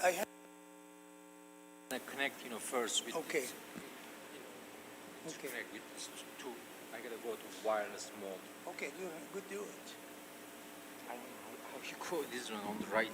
I have. Connect, first with. Okay. To connect with two. I gotta go to wireless mode. Okay, do it. I don't know how you go this one on the right.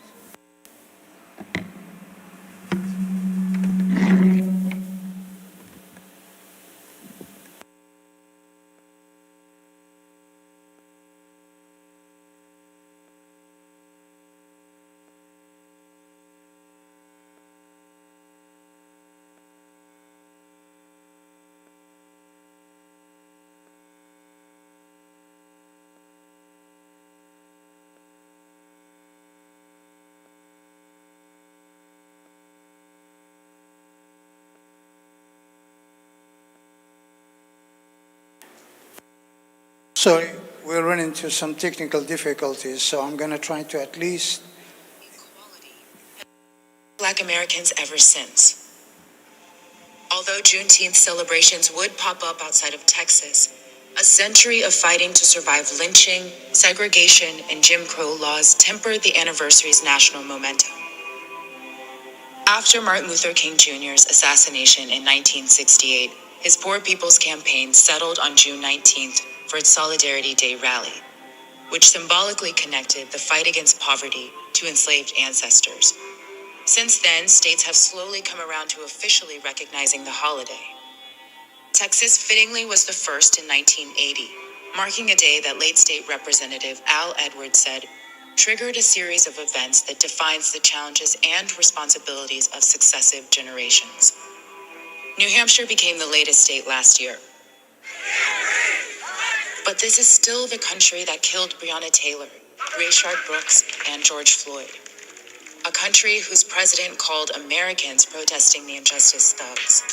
Sorry, we're running into some technical difficulties, so I'm going to try to at least. Black Americans ever since. Although Juneteenth celebrations would pop up outside of Texas, a century of fighting to survive lynching, segregation, and Jim Crow laws tempered the anniversary's national momentum. After Martin Luther King Jr.'s assassination in 1968, his Poor People's Campaign settled on June 19th for its Solidarity Day rally, which symbolically connected the fight against poverty to enslaved ancestors. Since then, states have slowly come around to officially recognizing the holiday. Texas fittingly was the first in 1980, marking a day that late state Representative Al Edwards said triggered a series of events that defines the challenges and responsibilities of successive generations. New Hampshire became the latest state last year. But this is still the country that killed Breonna Taylor, Rayshard Brooks, and George Floyd. A country whose president called Americans protesting the injustice thugs.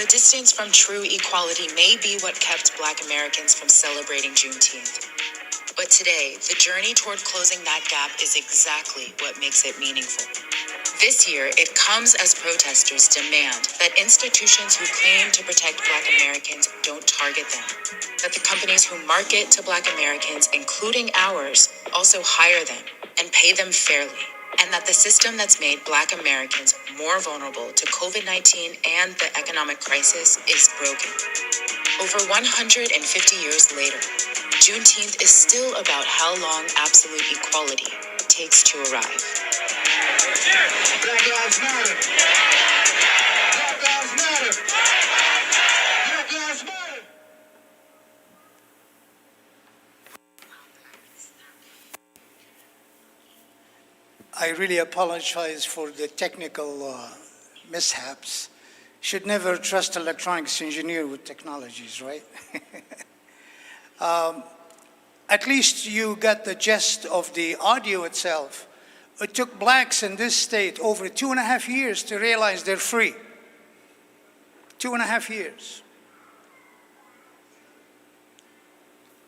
The distance from true equality may be what kept Black Americans from celebrating Juneteenth. But today, the journey toward closing that gap is exactly what makes it meaningful. This year, it comes as protesters demand that institutions who claim to protect Black Americans don't target them, that the companies who market to Black Americans, including ours, also hire them and pay them fairly, and that the system that's made Black Americans more vulnerable to COVID-19 and the economic crisis is broken. Over 150 years later, Juneteenth is still about how long absolute equality takes to arrive. Black Lives Matter. Black Lives Matter. Black Lives Matter. I really apologize for the technical mishaps. Should never trust electronics engineer with technologies, right? At least you got the gist of the audio itself. It took blacks in this state over 2.5 years to realize they're free. 2.5 years.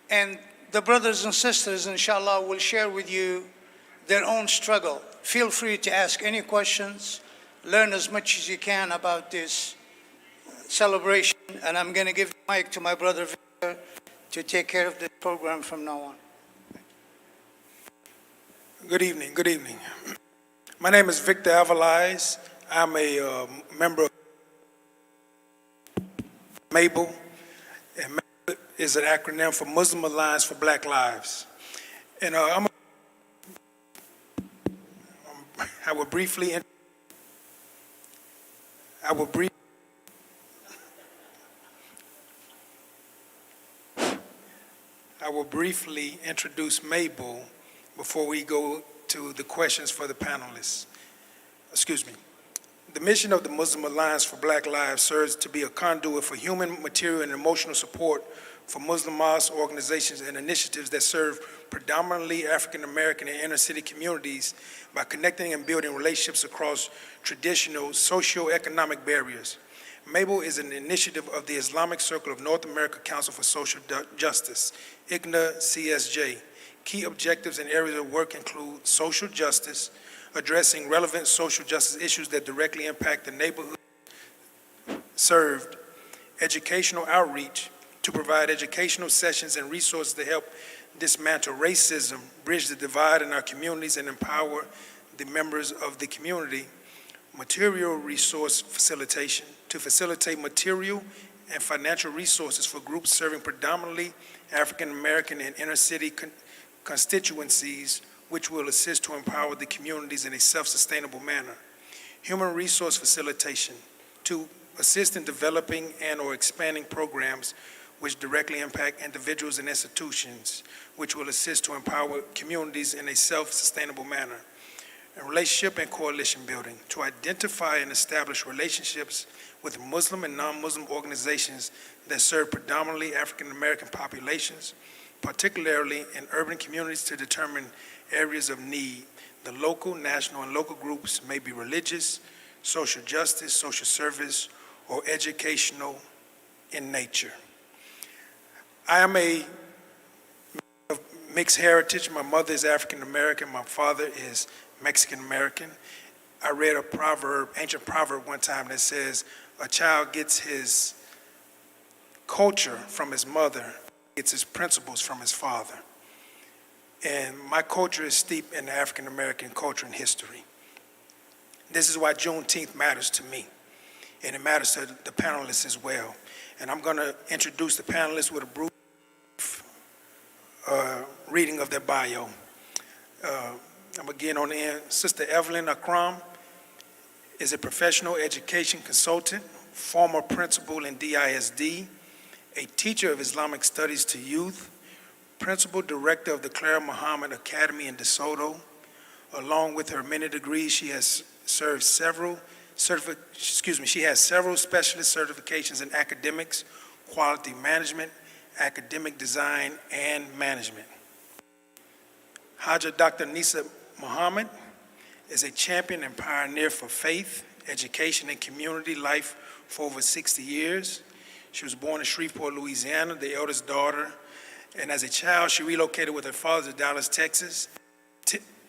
And the brothers and sisters, inshallah, will share with you their own struggle. Feel free to ask any questions, learn as much as you can about this celebration, and I'm going to give the mic to my brother Victor to take care of the program from now on. Good evening, good evening. My name is Victor Avalais. I'm a member of MABLE, and MABLE is an acronym for Muslim Alliance for Black Lives. And I will briefly introduce MABLE before we go to the questions for the panelists. Excuse me. The mission of the Muslim Alliance for Black Lives serves to be a conduit for human, material, and emotional support for Muslim mosques, organizations, and initiatives that serve predominantly African American and inner city communities by connecting and building relationships across traditional socio-economic barriers. MABLE is an initiative of the Islamic Circle of North America Council for Social Justice, IGNA CSJ. Key objectives and areas of work include social justice, addressing relevant social justice issues that directly impact the neighborhood served, educational outreach to provide educational sessions and resources to help dismantle racism, bridge the divide in our communities, and empower the members of the community material resource facilitation to facilitate material and financial resources for groups serving predominantly African American and inner city constituencies, which will assist to empower the communities in a self-sustainable manner. Human resource facilitation to assist in developing and or expanding programs which directly impact individuals and institutions, which will assist to empower communities in a self-sustainable manner. And relationship and coalition building, to identify and establish relationships with Muslim and non-Muslim organizations that serve predominantly African American populations, particularly in urban communities, to determine areas of need. The local, national, and local groups may be religious, social justice, social service, or educational in nature. I am of mixed heritage. My mother is African American, my father is Mexican American. I read a proverb, ancient proverb one time that says, a child gets his culture from his mother, gets his principles from his father. And my culture is steeped in the African American culture and history. This is why Juneteenth matters to me, and it matters to the panelists as well. And I'm going to introduce the panelists with a brief reading of their bio. I'm going to begin on the end. Sister Evelyn Akram is a professional education consultant, former principal in DISD, a teacher of Islamic studies to youth, principal director of the Clara Muhammad Academy in DeSoto. Along with her many degrees, she has served several she has several specialist certifications in academics, quality management, academic design, and management. Haja Dr. Nisa Muhammad is a champion and pioneer for faith, education, and community life for over 60 years. She was born in Shreveport, Louisiana, the eldest daughter, and as a child, she relocated with her father to Dallas, Texas.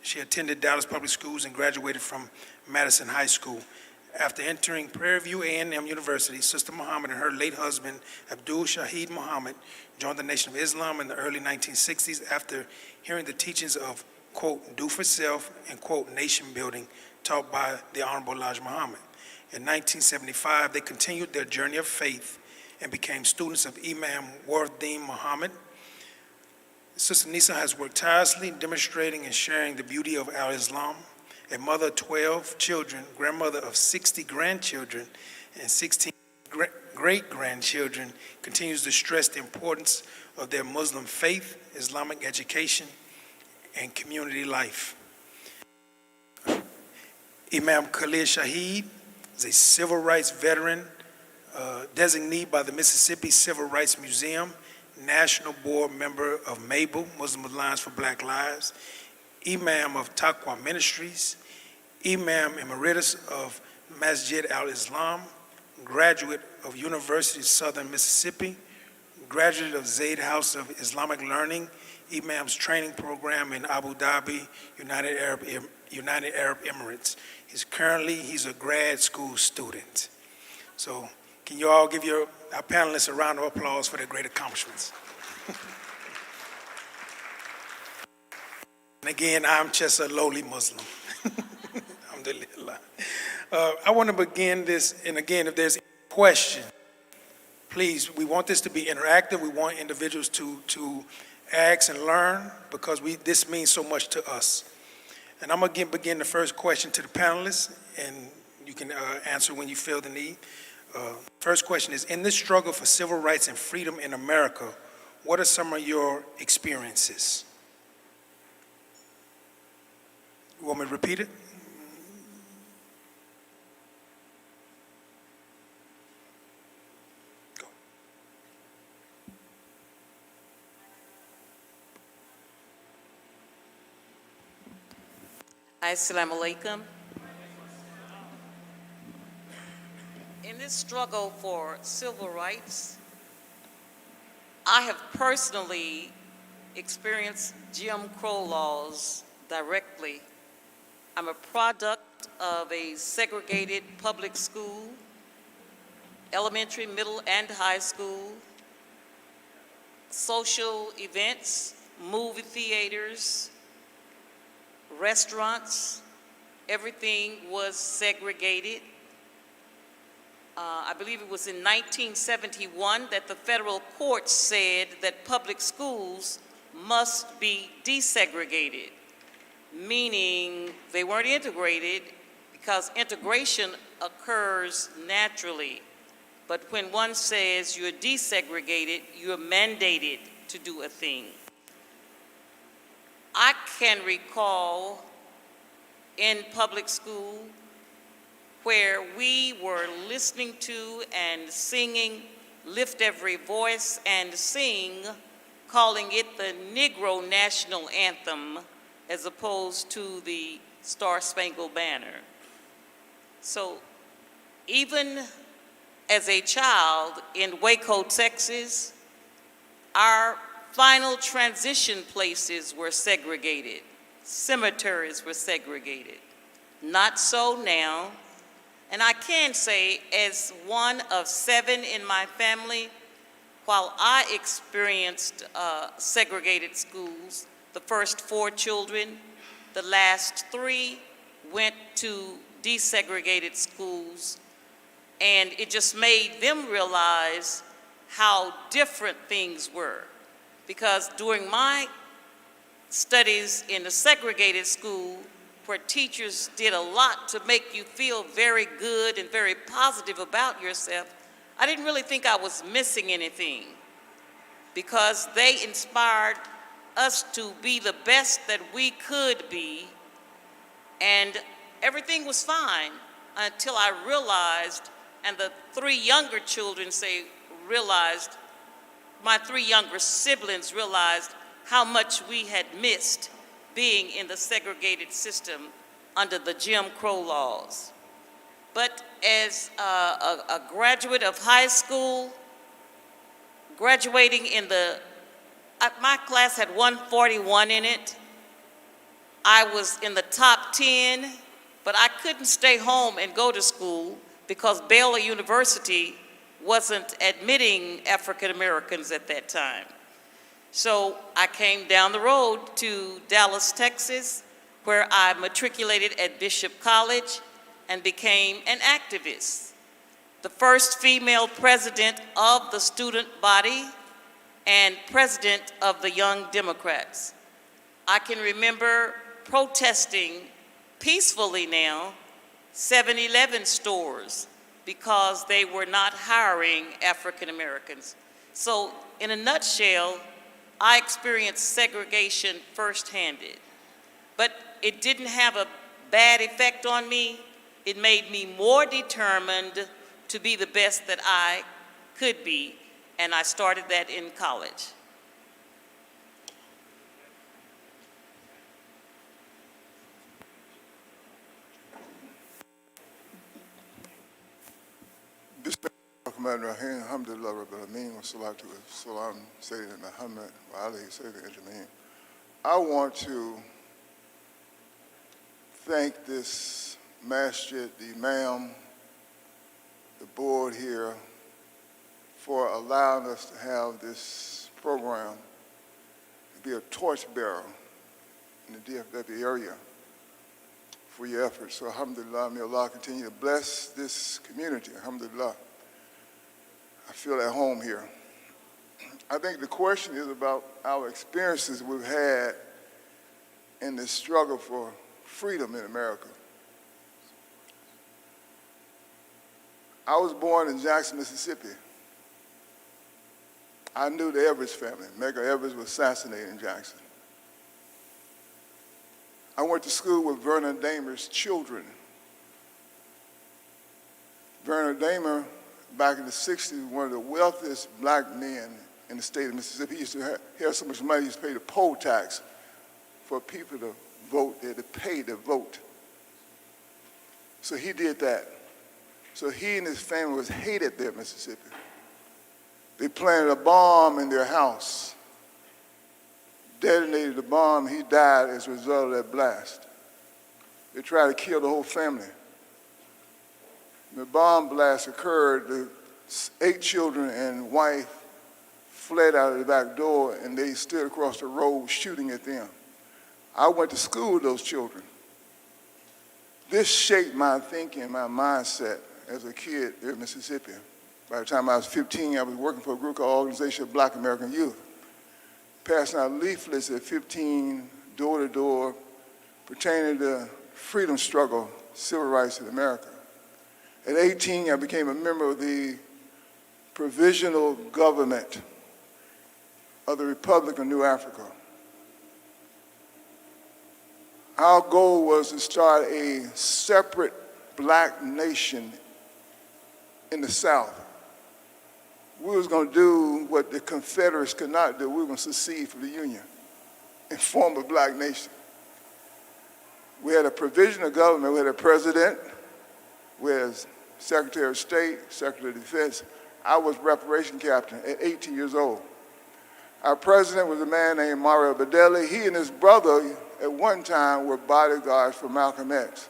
She attended Dallas Public Schools and graduated from Madison High School. After entering Prairie View A&M University, Sister Muhammad and her late husband, Abdul Shahid Muhammad, joined the Nation of Islam in the early 1960s after hearing the teachings of, quote, do for self and, quote, nation building taught by the Honorable Elijah Muhammad. In 1975, they continued their journey of faith and became students of Imam Waruddin Muhammad. Sister Nisa has worked tirelessly demonstrating and sharing the beauty of al-Islam. A mother of 12 children, grandmother of 60 grandchildren, and 16 great-grandchildren, continues to stress the importance of their Muslim faith, Islamic education, and community life. Imam Khalid Shahid is a civil rights veteran, designee by the Mississippi Civil Rights Museum, National Board member of MABLE, Muslim Alliance for Black Lives, Imam of Taqwa Ministries, Imam Emeritus of Masjid al-Islam, graduate of University of Southern Mississippi, graduate of Zaid House of Islamic Learning, Imam's training program in Abu Dhabi, United Arab Emirates. He's a grad school student. So can you all give our panelists a round of applause for their great accomplishments? And again, I'm just a lowly Muslim. Alhamdulillah. I want to begin this, and again, if there's a question, please, we want this to be interactive. We want individuals to ask and learn because this means so much to us. And I'm going to begin the first question to the panelists, and you can answer when you feel the need. First question is, in this struggle for civil rights and freedom in America, what are some of your experiences? You want me to repeat it? Go. Assalamu alaikum. In this struggle for civil rights, I have personally experienced Jim Crow laws directly. I'm a product of a segregated public school, elementary, middle, and high school, social events, movie theaters, restaurants, everything was segregated. I believe it was in 1971 that the federal court said that public schools must be desegregated, meaning they weren't integrated because integration occurs naturally. But when one says you're desegregated, you're mandated to do a thing. I can recall in public school where we were listening to and singing Lift Every Voice and Sing, calling it the Negro National Anthem as opposed to the Star Spangled Banner. So even as a child in Waco, Texas, our final transition places were segregated. Cemeteries were segregated. Not so now. And I can say, as one of 7 in my family, while I experienced segregated schools, the first 4 children, the last 3 went to desegregated schools, and it just made them realize how different things were. Because during my studies in a segregated school, where teachers did a lot to make you feel very good and very positive about yourself, I didn't really think I was missing anything, because they inspired us to be the best that we could be, and everything was fine until I realized, and the 3 younger children realized, my 3 younger siblings realized how much we had missed being in the segregated system under the Jim Crow laws. But as a graduate of high school, graduating in my class had 141 in it. I was in the top 10, but I couldn't stay home and go to school because Baylor University wasn't admitting African Americans at that time. So I came down the road to Dallas, Texas, where I matriculated at Bishop College and became an activist, the first female president of the student body and president of the Young Democrats. I can remember protesting peacefully now 7-Eleven stores because they were not hiring African Americans. So in a nutshell, I experienced segregation firsthand, but it didn't have a bad effect on me. It made me more determined to be the best that I could be, and I started that in college. Bismillahirrahmanirrahim. Alhamdulillah Rabbil Alameen. Wa salatu wa salam Sayyidina Muhammad wa alayhi Sayyidina Ajmeen. I want to thank this masjid, the imam, the board here, for allowing us to have this program, to be a torchbearer in the DFW area for your efforts. So alhamdulillah, may Allah continue to bless this community. Alhamdulillah. I feel at home here. I think the question is about our experiences we've had in the struggle for freedom in America. I was born in Jackson, Mississippi. I knew the Everett family. Medgar Evers was assassinated in Jackson. I went to school with Vernon Damer's children. Vernon Damer, back in the 60s, one of the wealthiest black men in the state of Mississippi. He used to have so much money, he used to pay the poll tax for people to vote. They had to pay to vote. So he did that. So he and his family was hated there in Mississippi. They planted a bomb in their house, detonated the bomb. He died as a result of that blast. They tried to kill the whole family. When the bomb blast occurred, the 8 children and wife fled out of the back door, and they stood across the road shooting at them. I went to school with those children. This shaped my thinking, my mindset as a kid in Mississippi. By the time I was 15, I was working for a group called Organization of Black American Youth, passing out leaflets at 15, door to door, pertaining to the freedom struggle, civil rights in America. At 18, I became a member of the provisional government of the Republic of New Africa. Our goal was to start a separate black nation in the South. We was going to do what the Confederates could not do. We were going to secede from the Union and form a black nation. We had a provisional government. We had a president. We had a Secretary of State, Secretary of Defense. I was reparation captain at 18 years old. Our president was a man named Mario Bedeli. He and his brother at one time were bodyguards for Malcolm X.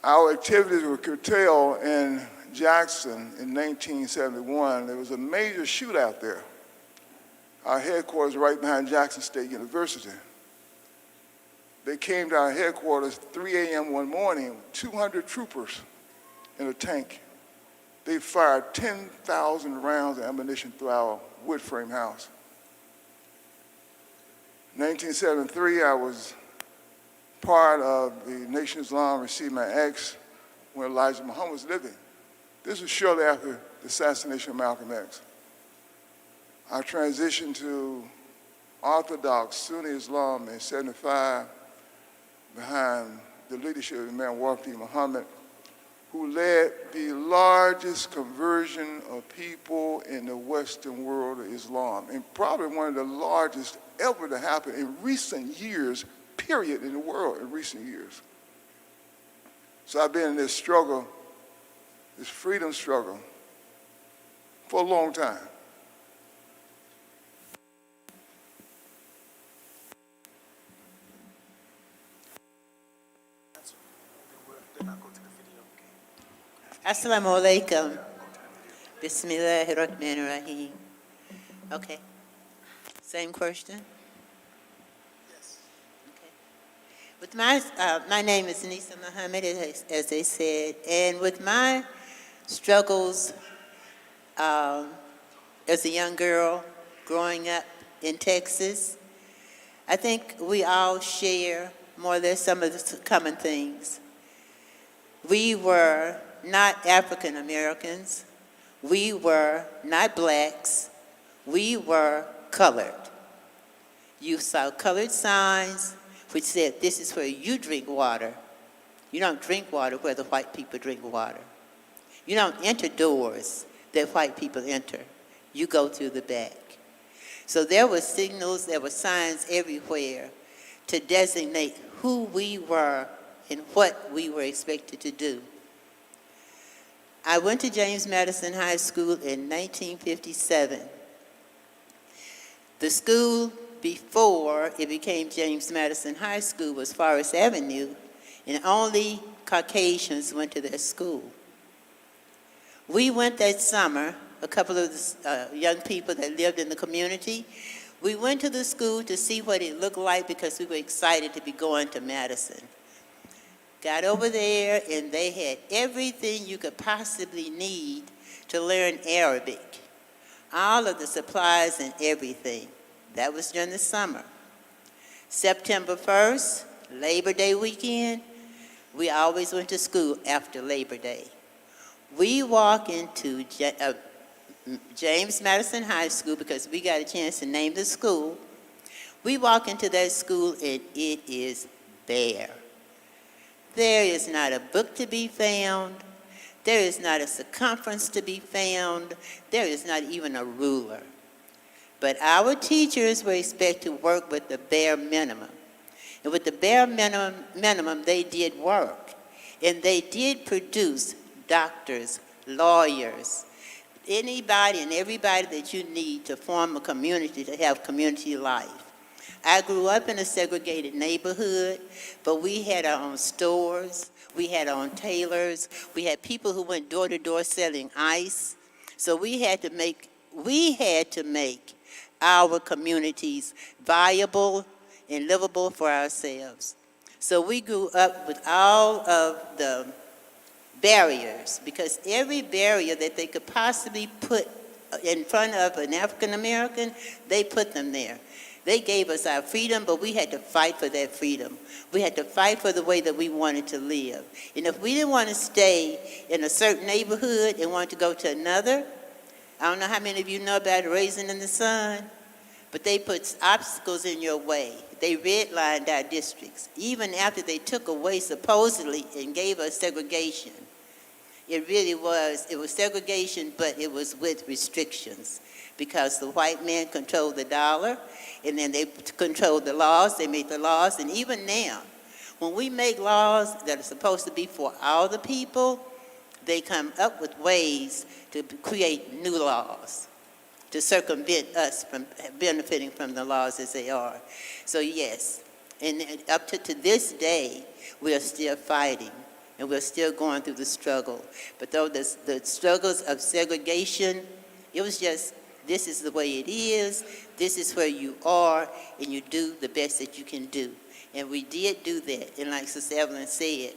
Our activities were curtailed in Jackson in 1971. There was a major shootout there. Our headquarters right behind Jackson State University. They came to our headquarters 3 a.m. one morning, 200 troopers in a tank. They fired 10,000 rounds of ammunition through our wood frame house. In 1973, I was part of the Nation of Islam, received my X when Elijah Muhammad was living. This was shortly after the assassination of Malcolm X. I transitioned to Orthodox Sunni Islam in 75 behind the leadership of Imam Wafdi Muhammad, who led the largest conversion of people in the Western world of Islam, and probably one of the largest ever to happen in recent years, period, in the world in recent years. So I've been in this struggle, this freedom struggle, for a long time. Assalamu alaikum. Bismillahirrahmanirrahim. Okay. Same question? Yes. Okay. With my name is Nisa Muhammad, as they said, and with my struggles as a young girl growing up in Texas, I think we all share more or less some of the common things. We were not African Americans. We were not blacks. We were colored. You saw colored signs which said, this is where you drink water. You don't drink water where the white people drink water. You don't enter doors that white people enter. You go through the back. So there were signals, there were signs everywhere to designate who we were and what we were expected to do. I went to James Madison High School in 1957. The school before it became James Madison High School was Forest Avenue, and only Caucasians went to that school. We went that summer, a couple of young people that lived in the community. We went to the school to see what it looked like because we were excited to be going to Madison. Got over there, and they had everything you could possibly need to learn Arabic. All of the supplies and everything. That was during the summer. September 1st, Labor Day weekend, we always went to school after Labor Day. We walk into James Madison High School because we got a chance to name the school. We walk into that school, and it is bare. There is not a book to be found. There is not a circumference to be found. There is not even a ruler. But our teachers were expected to work with the bare minimum. And with the bare minimum, they did work. And they did produce doctors, lawyers, anybody and everybody that you need to form a community, to have community life. I grew up in a segregated neighborhood, but we had our own stores, we had our own tailors, we had people who went door to door selling ice. So we had to make our communities viable and livable for ourselves. So we grew up with all of the barriers, because every barrier that they could possibly put in front of an African American, they put them there. They gave us our freedom, but we had to fight for that freedom. We had to fight for the way that we wanted to live. And if we didn't want to stay in a certain neighborhood and wanted to go to another, I don't know how many of you know about Raising in the Sun, but they put obstacles in your way. They redlined our districts, even after they took away supposedly and gave us segregation. It was segregation, but it was with restrictions, because the white man controlled the dollar, and then they controlled the laws, they made the laws, and even now, when we make laws that are supposed to be for all the people, they come up with ways to create new laws to circumvent us from benefiting from the laws as they are. So yes, and up to this day, we are still fighting, and we're still going through the struggle. But though the struggles of segregation, it was just, this is the way it is, this is where you are, and you do the best that you can do. And we did do that, and like Sister Evelyn said,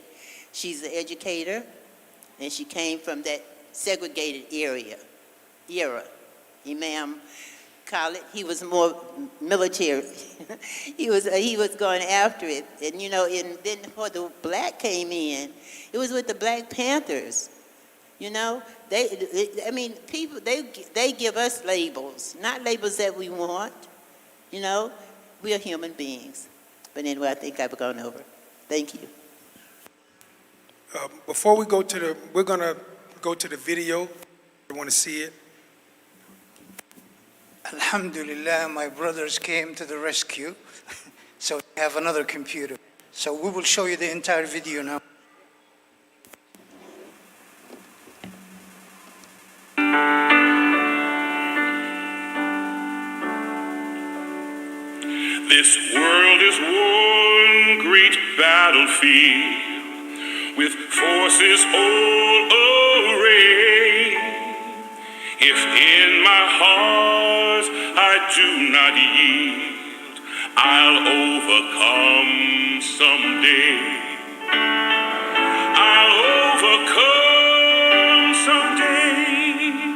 she's an educator, and she came from that segregated era. Imam Khalid, he was more military. he was going after it, and and then before the black came in, it was with the Black Panthers. People they give us labels, not labels that we want. We are human beings. But anyway, I think I've gone over. Thank you. Before we go we're gonna go to the video. I want to see it. Alhamdulillah, my brothers came to the rescue. So we have another computer. So we will show you the entire video now. This world is one great battlefield with forces all arrayed. If in my heart I do not yield, I'll overcome someday. I'll overcome someday.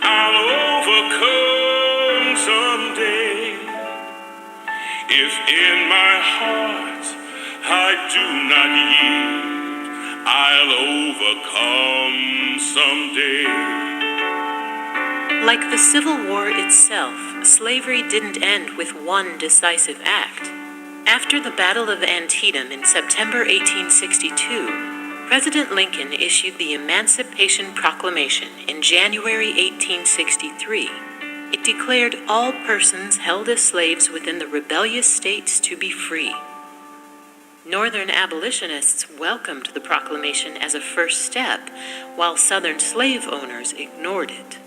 I'll overcome someday. If in my heart I do not yield, I'll overcome someday. Like the Civil War itself, slavery didn't end with one decisive act. After the Battle of Antietam in September 1862, President Lincoln issued the Emancipation Proclamation in January 1863. It declared all persons held as slaves within the rebellious states to be free. Northern abolitionists welcomed the proclamation as a first step, while Southern slave owners ignored it.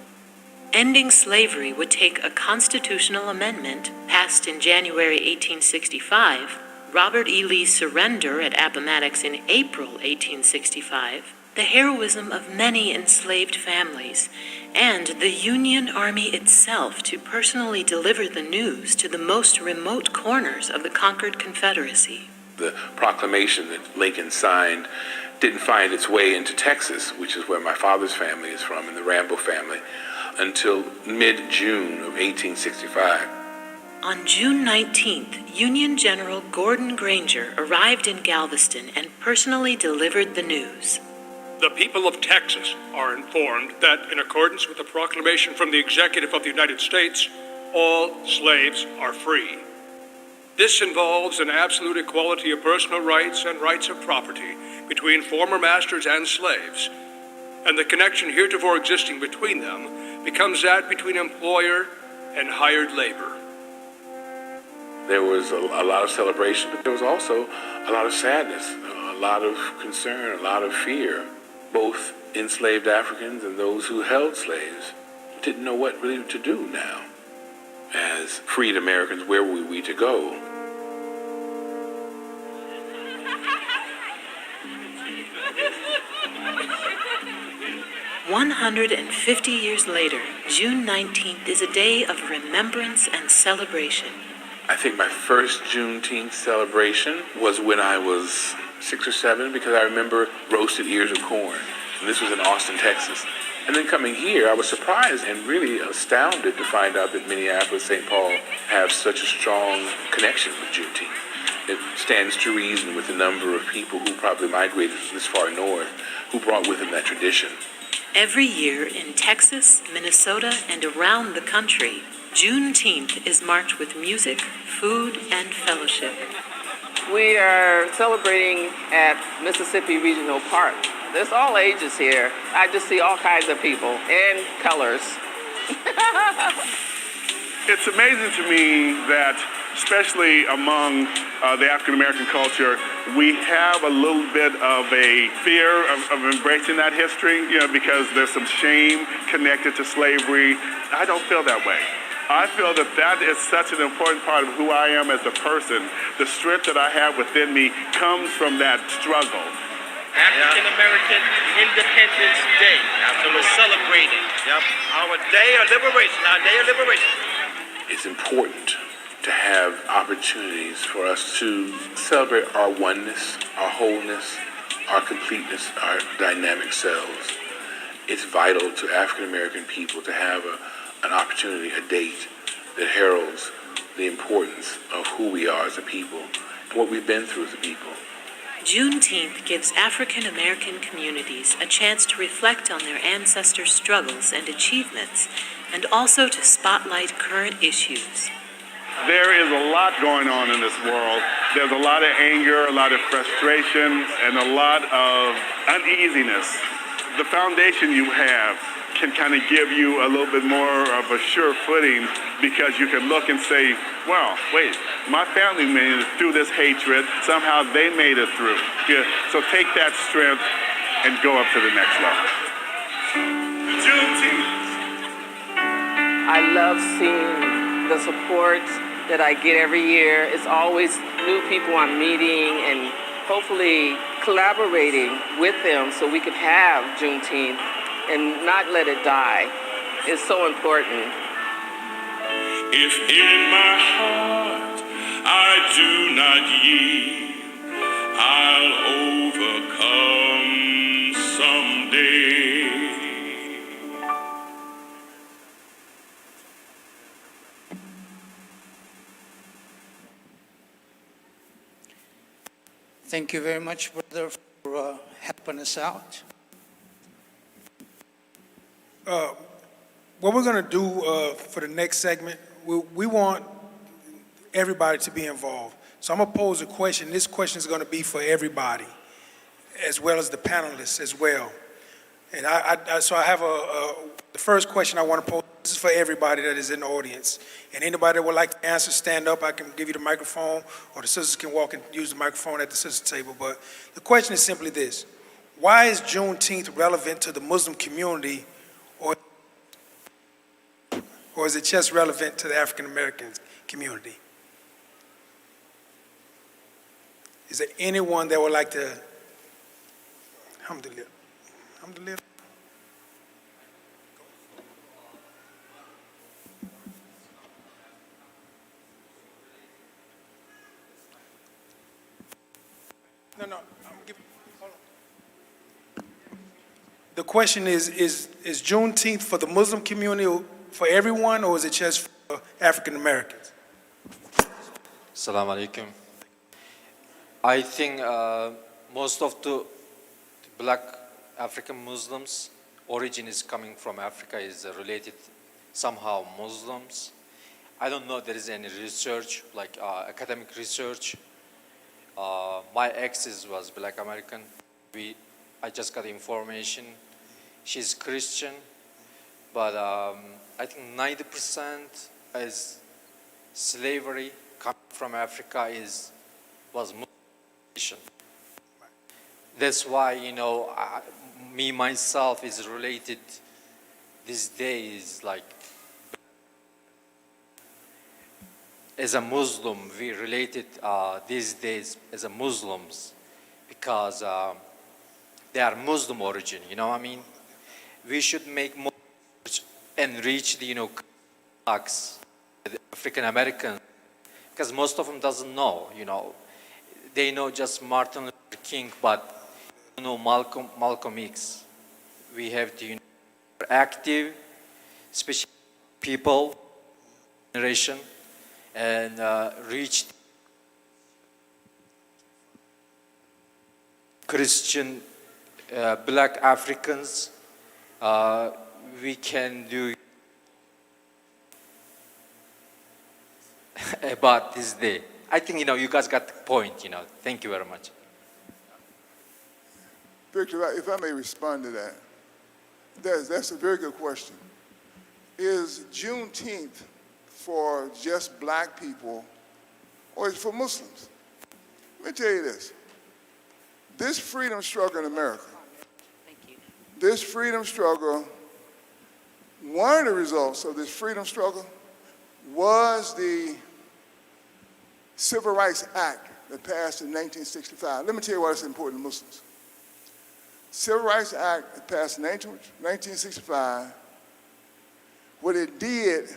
Ending slavery would take a constitutional amendment passed in January 1865, Robert E. Lee's surrender at Appomattox in April 1865, the heroism of many enslaved families, and the Union Army itself to personally deliver the news to the most remote corners of the conquered Confederacy. The proclamation that Lincoln signed didn't find its way into Texas, which is where my father's family is from, and the Rambo family, until mid-June of 1865. On June 19th, Union General Gordon Granger arrived in Galveston and personally delivered the news. The people of Texas are informed that, in accordance with the proclamation from the Executive of the United States, all slaves are free. This involves an absolute equality of personal rights and rights of property between former masters and slaves, and the connection heretofore existing between them becomes that between employer and hired labor. There was a lot of celebration, but there was also a lot of sadness, a lot of concern, a lot of fear. Both enslaved Africans and those who held slaves didn't know what really to do now. As freed Americans, where were we to go? "150 years later, June 19th is a day of remembrance and celebration. I think my first Juneteenth celebration was when I was 6 or 7, because I remember roasted ears of corn. And this was in Austin, Texas. And then coming here, I was surprised and really astounded to find out that Minneapolis, St. Paul have such a strong connection with Juneteenth. It stands to reason with the number of people who probably migrated this far north who brought with them that tradition. Every year in Texas, Minnesota, and around the country, Juneteenth is marked with music, food, and fellowship. We are celebrating at Mississippi Regional Park. There's all ages here. I just see all kinds of people and colors. It's amazing to me that, especially among the African American culture, we have a little bit of a fear of embracing that history, because there's some shame connected to slavery. I don't feel that way. I feel that that is such an important part of who I am as a person. The strength that I have within me comes from that struggle. African American Independence Day. So we're celebrating. Yep. Our day of liberation. Our day of liberation. It's important to have opportunities for us to celebrate our oneness, our wholeness, our completeness, our dynamic selves. It's vital to African American people to have an opportunity, a date that heralds the importance of who we are as a people and what we've been through as a people. Juneteenth gives African American communities a chance to reflect on their ancestors' struggles and achievements, and also to spotlight current issues. There is a lot going on in this world. There's a lot of anger, a lot of frustration, and a lot of uneasiness. The foundation you have can kind of give you a little bit more of a sure footing, because you can look and say, well, wait, my family made it through this hatred. Somehow they made it through. Yeah, so take that strength and go up to the next level. Juneteenth. I love seeing the support that I get every year. It's always new people I'm meeting and hopefully collaborating with them so we can have Juneteenth and not let it die. It's so important. If in my heart I do not yield, I'll overcome someday. Thank you very much, brother, for helping us out. What we're going to do for the next segment, we want everybody to be involved. So I'm going to pose a question. This question is going to be for everybody, as well as the panelists as well. And so I have the first question I want to pose. This is for everybody that is in the audience. And anybody that would like to answer, stand up. I can give you the microphone, or the sisters can walk and use the microphone at the sister table. But the question is simply this: why is Juneteenth relevant to the Muslim community, or is it just relevant to the African American community? Is there anyone that would like to? Alhamdulillah. Alhamdulillah. No, hold on. The question is Juneteenth for the Muslim community, for everyone, or is it just for African Americans? Assalamu alaikum. I think most of the black African Muslims origin is coming from Africa, is related somehow Muslims. I don't know if there is any research, like academic research. My ex was black American. I just got information. She's Christian, but I think 90% is slavery coming from Africa was Muslim. That's why, me myself is related these days, like as a Muslim, we related these days as a Muslims because they are Muslim origin, you know what I mean? We should make more and reach the blacks, the African Americans, because most of them doesn't know, They know just Martin Luther King, but Malcolm X. We have to active, especially people, generation, and reach Christian, Black Africans. We can do about this day. I think, you guys got the point, Thank you very much. Victor, if I may respond to that, that's a very good question. Is Juneteenth for just black people or is it for Muslims? Let me tell you this. This freedom struggle in America, this freedom struggle, one of the results of this freedom struggle was the Civil Rights Act that passed in 1965. Let me tell you why it's important to Muslims. Civil Rights Act that passed in 1965, what it did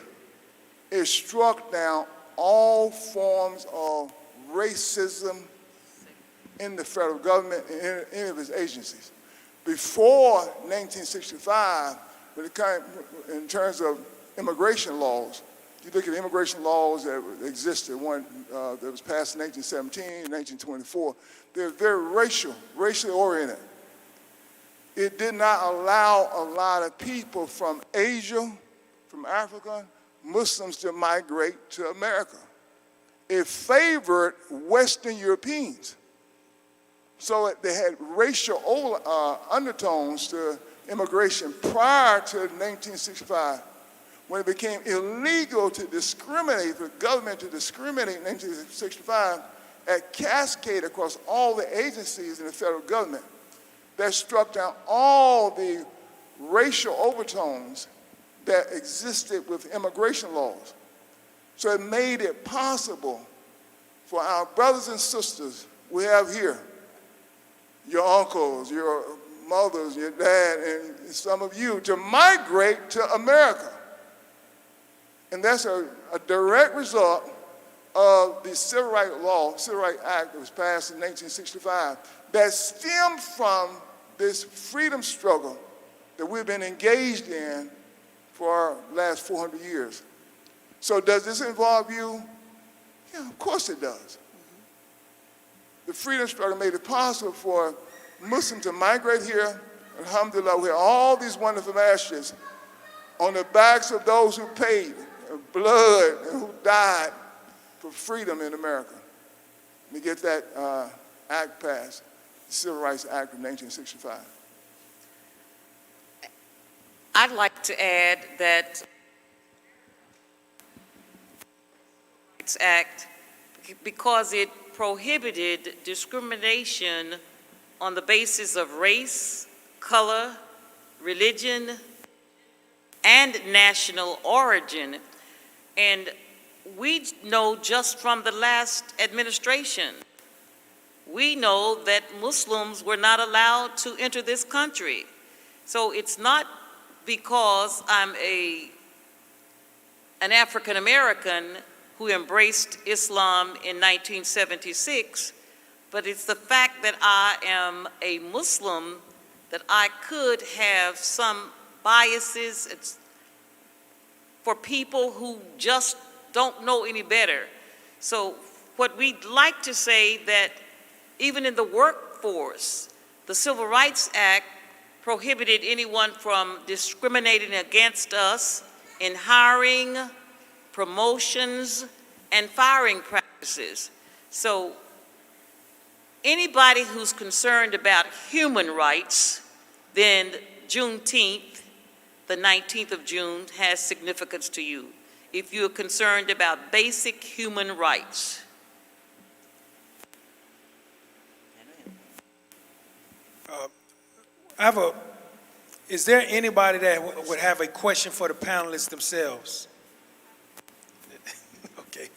is struck down all forms of racism in the federal government and in any of its agencies. Before 1965, when it came in terms of immigration laws, you look at the immigration laws that existed, one that was passed in 1917, 1924, they're very racially oriented. It did not allow a lot of people from Asia, from Africa, Muslims to migrate to America. It favored Western Europeans. So they had racial undertones to immigration prior to 1965, when it became illegal to discriminate, for the government to discriminate in 1965, at cascade across all the agencies in the federal government that struck down all the racial overtones that existed with immigration laws. So it made it possible for our brothers and sisters we have here, your uncles, your mothers, your dad, and some of you, to migrate to America. And that's a direct result of the Civil Rights Act that was passed in 1965 that stemmed from this freedom struggle that we've been engaged in for our last 400 years. So does this involve you? Yeah, of course it does. The freedom struggle made it possible for Muslims to migrate here. Alhamdulillah, we have all these wonderful masjids on the backs of those who paid blood and who died for freedom in America. Let me get that act passed, the Civil Rights Act of 1965. I'd like to add that Rights Act, because it prohibited discrimination on the basis of race, color, religion, and national origin. And we know just from the last administration, we know that Muslims were not allowed to enter this country. So it's not because I'm an African American who embraced Islam in 1976, but it's the fact that I am a Muslim that I could have some biases for people who just don't know any better. So what we'd like to say that even in the workforce, the Civil Rights Act prohibited anyone from discriminating against us in hiring, promotions, and firing practices. So anybody who's concerned about human rights, then Juneteenth, the 19th of June, has significance to you. If you're concerned about basic human rights. Is there anybody that would have a question for the panelists themselves? Okay.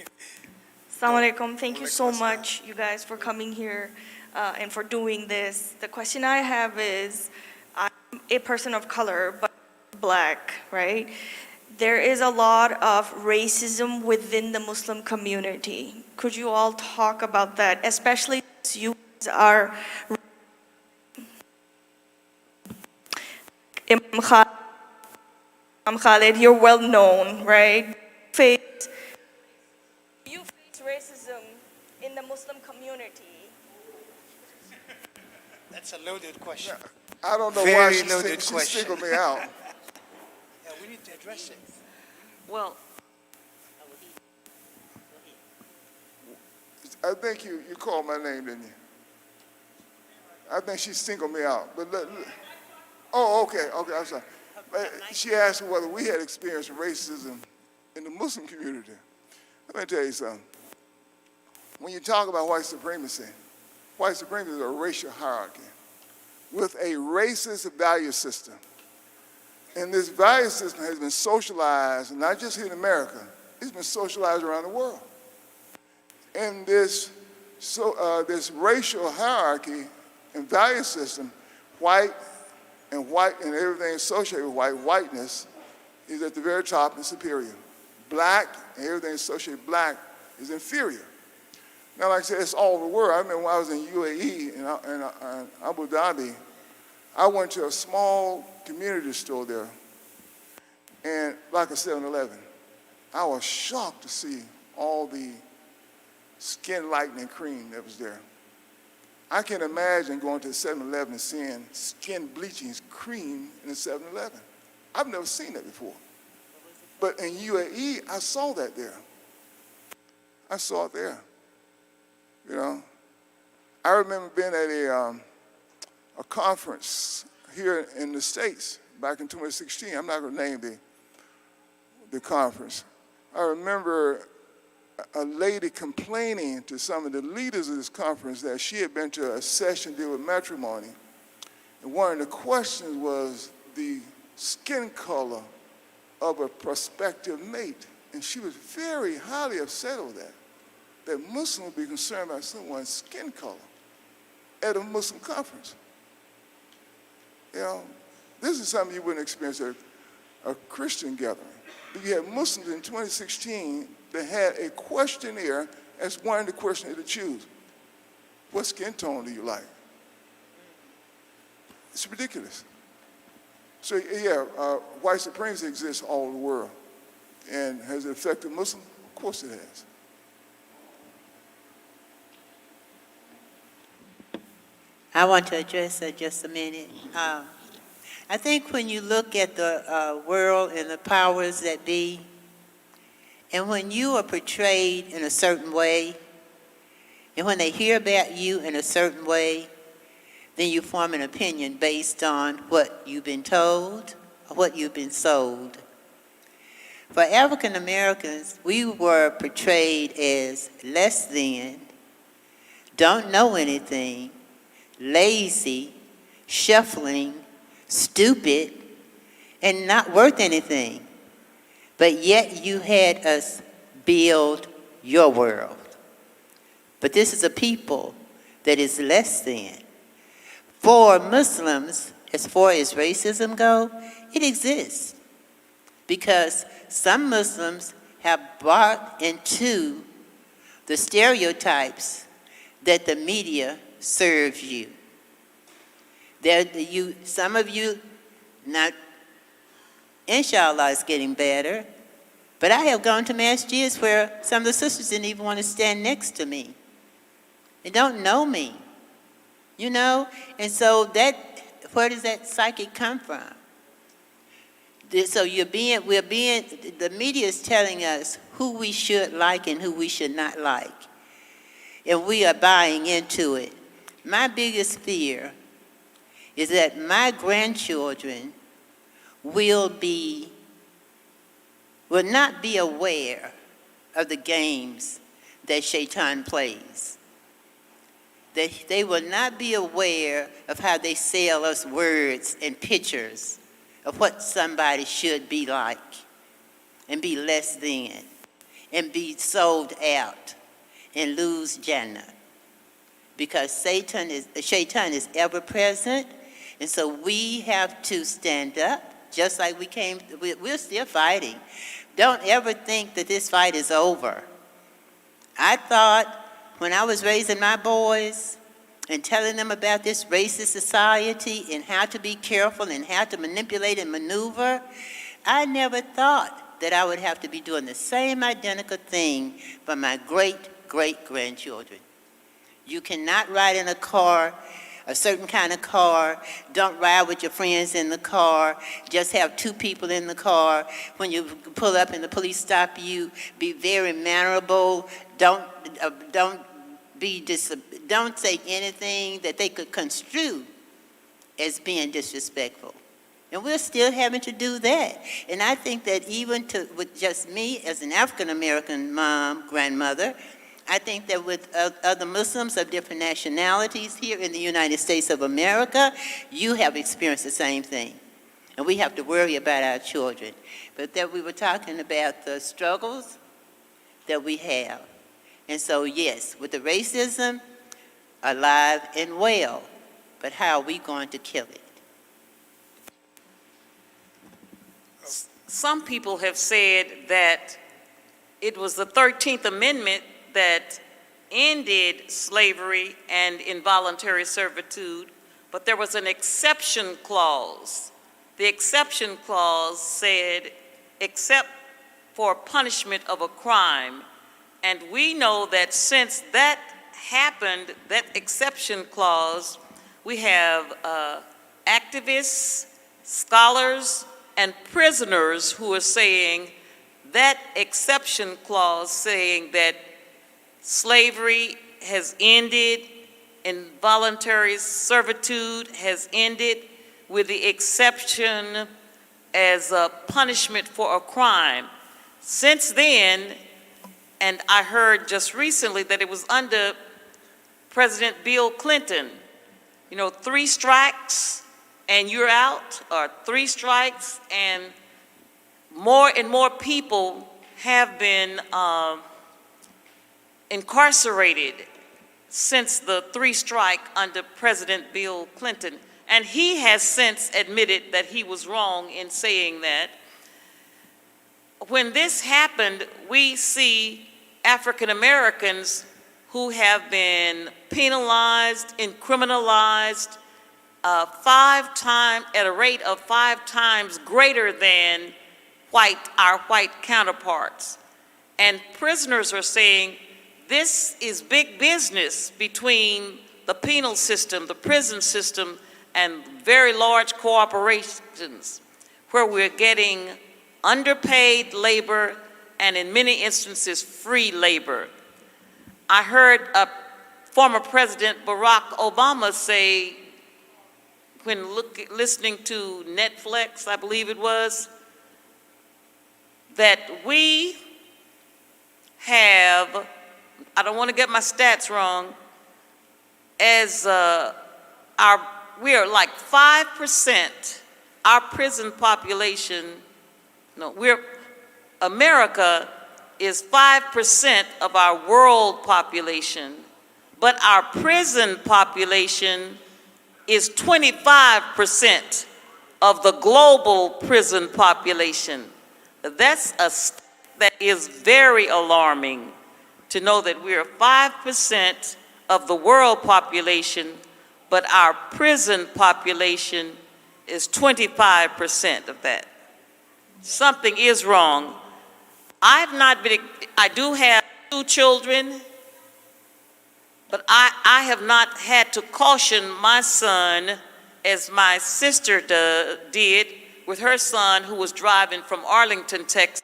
Assalamu alaikum. Thank you so much, you guys, for coming here and for doing this. The question I have is, I'm a person of color, but black, right? there is a lot of racism within the Muslim community. Could you all talk about that, especially since you guys are Imam Khalid, you're well known, right? You face racism in the Muslim community. That's a loaded question. I don't know why Very she loaded she question. singled me out. Yeah, we need to address it. Well, I think you called my name, didn't you? I think she singled me out. But oh, okay, I'm sorry. But she asked whether we had experienced racism in the Muslim community. Let me tell you something. When you talk about white supremacy is a racial hierarchy with a racist value system. And this value system has been socialized, not just here in America, it's been socialized around the world. And this racial hierarchy and value system, white and everything associated with whiteness is at the very top and superior. Black and everything associated with black is inferior. Now, like I said, it's all over the world. I remember when I was in UAE in Abu Dhabi, I went to a small community store there, and like a 7-Eleven, I was shocked to see all the skin lightening cream that was there. I can imagine going to a 7-Eleven and seeing skin bleaching cream in a 7-Eleven. I've never seen that before. But in UAE, I saw that there. I saw it there. You know, I remember being at a conference here in the States back in 2016. I'm not going to name the conference. I remember a lady complaining to some of the leaders of this conference that she had been to a session deal with matrimony. And one of the questions was the skin color of a prospective mate. And she was very highly upset over that Muslims would be concerned about someone's skin color at a Muslim conference. You know, this is something you wouldn't experience at a Christian gathering. But you had Muslims in 2016 that had a questionnaire as one of the questionnaires to choose. What skin tone do you like? It's ridiculous. So yeah, white supremacy exists all over the world. And has it affected Muslims? Of course it has. I want to address that just a minute. I think when you look at the world and the powers that be, and when you are portrayed in a certain way, and when they hear about you in a certain way, then you form an opinion based on what you've been told or what you've been sold. For African Americans, we were portrayed as less than, don't know anything, lazy, shuffling, stupid, and not worth anything. But yet you had us build your world. But this is a people that is less than. For Muslims, as far as racism goes, it exists. Because some Muslims have bought into the stereotypes that the media serves you. Some of you, not, inshallah, it's getting better, but I have gone to masjids where some of the sisters didn't even want to stand next to me. They don't know me, you know? And so where does that psyche come from? So the media is telling us who we should like and who we should not like. And we are buying into it. My biggest fear is that my grandchildren will not be aware of the games that Shaitan plays. That they will not be aware of how they sell us words and pictures of what somebody should be like and be less than and be sold out and lose Jannah. Because Shaitan is ever present, and so we have to stand up just like we're still fighting. Don't ever think that this fight is over. I thought when I was raising my boys and telling them about this racist society and how to be careful and how to manipulate and maneuver, I never thought that I would have to be doing the same identical thing for my great-great-grandchildren. You cannot ride in a car, a certain kind of car. Don't ride with your friends in the car. Just have two people in the car. When you pull up and the police stop you, be very mannerable. Don't say anything that they could construe as being disrespectful. And we're still having to do that. And I think that even with just me as an African-American mom, grandmother, I think that with other Muslims of different nationalities here in the United States of America, you have experienced the same thing. And we have to worry about our children. But that we were talking about the struggles that we have. And so, yes, with the racism, alive and well, but how are we going to kill it? Some people have said that it was the 13th Amendment that ended slavery and involuntary servitude, but there was an exception clause. The exception clause said, except for punishment of a crime. And we know that since that happened, that exception clause, we have activists, scholars, and prisoners who are saying that exception clause saying that slavery has ended, involuntary servitude has ended, with the exception as a punishment for a crime. Since then, and I heard just recently that it was under President Bill Clinton, 3 strikes and you're out, or 3 strikes, and more people have been incarcerated since the 3 strike under President Bill Clinton. And he has since admitted that he was wrong in saying that. When this happened, we see African Americans who have been penalized and criminalized at a rate of 5 times greater than our white counterparts. And prisoners are saying this is big business between the penal system, the prison system, and very large corporations where we're getting underpaid labor and in many instances free labor. I heard former President Barack Obama say, when listening to Netflix, I believe it was, that we have, I don't want to get my stats wrong, we are like 5%, our prison population, America is 5% of our world population, but our prison population is 25% of the global prison population. That's that is very alarming to know that we are 5% of the world population, but our prison population is 25% of that. Something is wrong. I do have 2 children, but I have not had to caution my son as my sister did with her son who was driving from Arlington, Texas.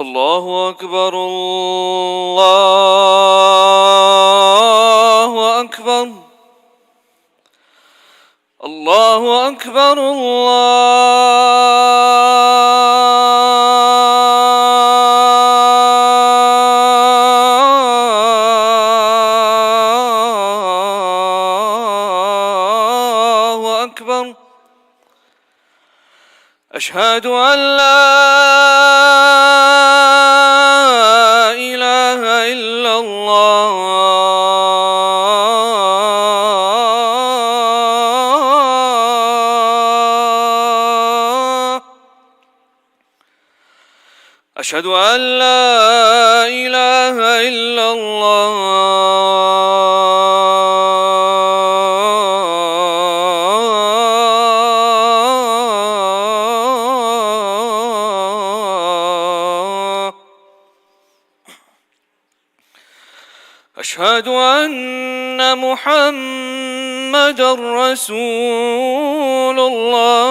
الله أكبر الله أكبر الله أكبر الله أشهد أن لا إله إلا الله أشهد أن لا إله إلا الله أشهد أن محمدا رسول الله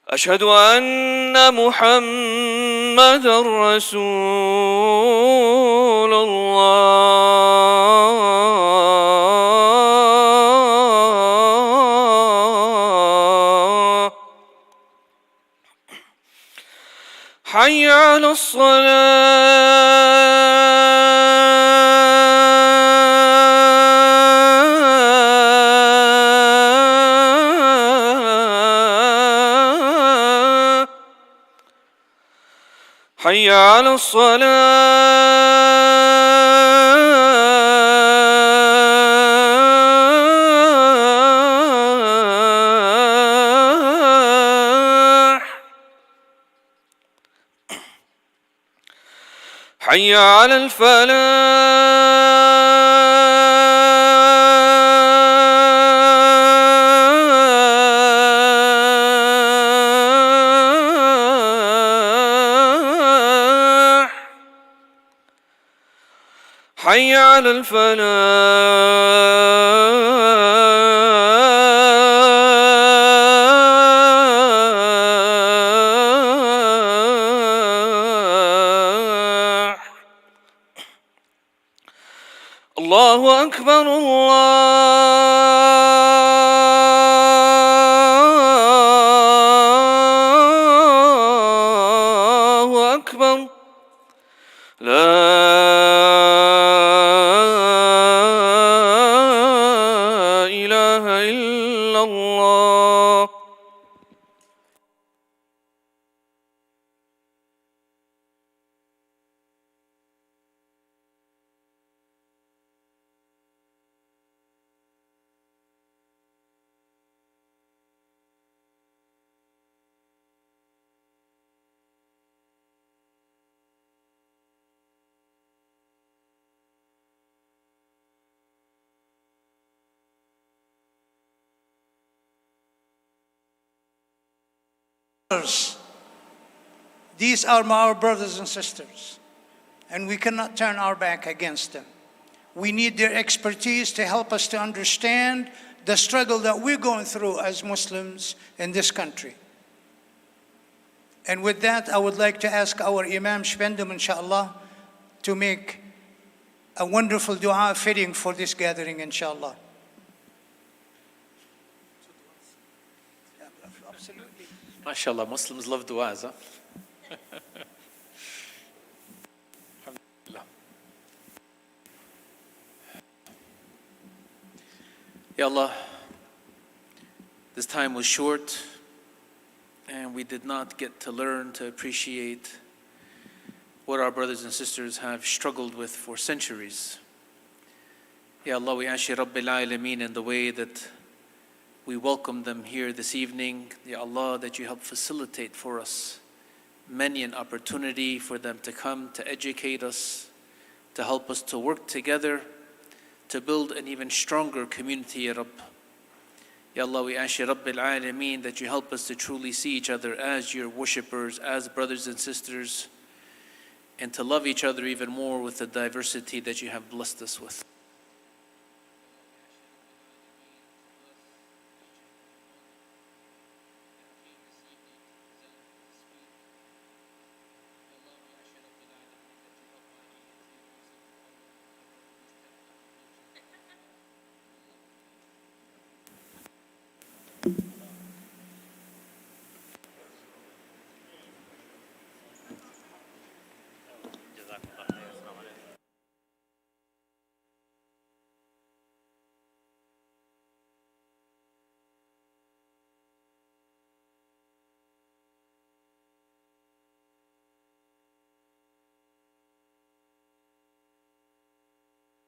أشهد أن محمدا رسول الله حي على الصلاة حي على الصلاة حي على الفلاح حي على الفلاح الله أكبر الله أكبر لا إله إلا الله These are our brothers and sisters, and we cannot turn our back against them. We need their expertise to help us to understand the struggle that we're going through as Muslims in this country. And with that, I would like to ask our Imam Shpendum, inshallah, to make a wonderful dua fitting for this gathering, inshallah. MashaAllah, Muslims love du'as, huh? Alhamdulillah. Ya Allah, this time was short and we did not get to learn to appreciate what our brothers and sisters have struggled with for centuries. Ya Allah, we ask you Rabbil Alameen in the way that we welcome them here this evening. Ya Allah, that you help facilitate for us many an opportunity for them to come to educate us, to help us to work together, to build an even stronger community, Ya Rabb. Ya Allah, we ask you Rabbil Alameen that you help us to truly see each other as your worshippers, as brothers and sisters, and to love each other even more with the diversity that you have blessed us with.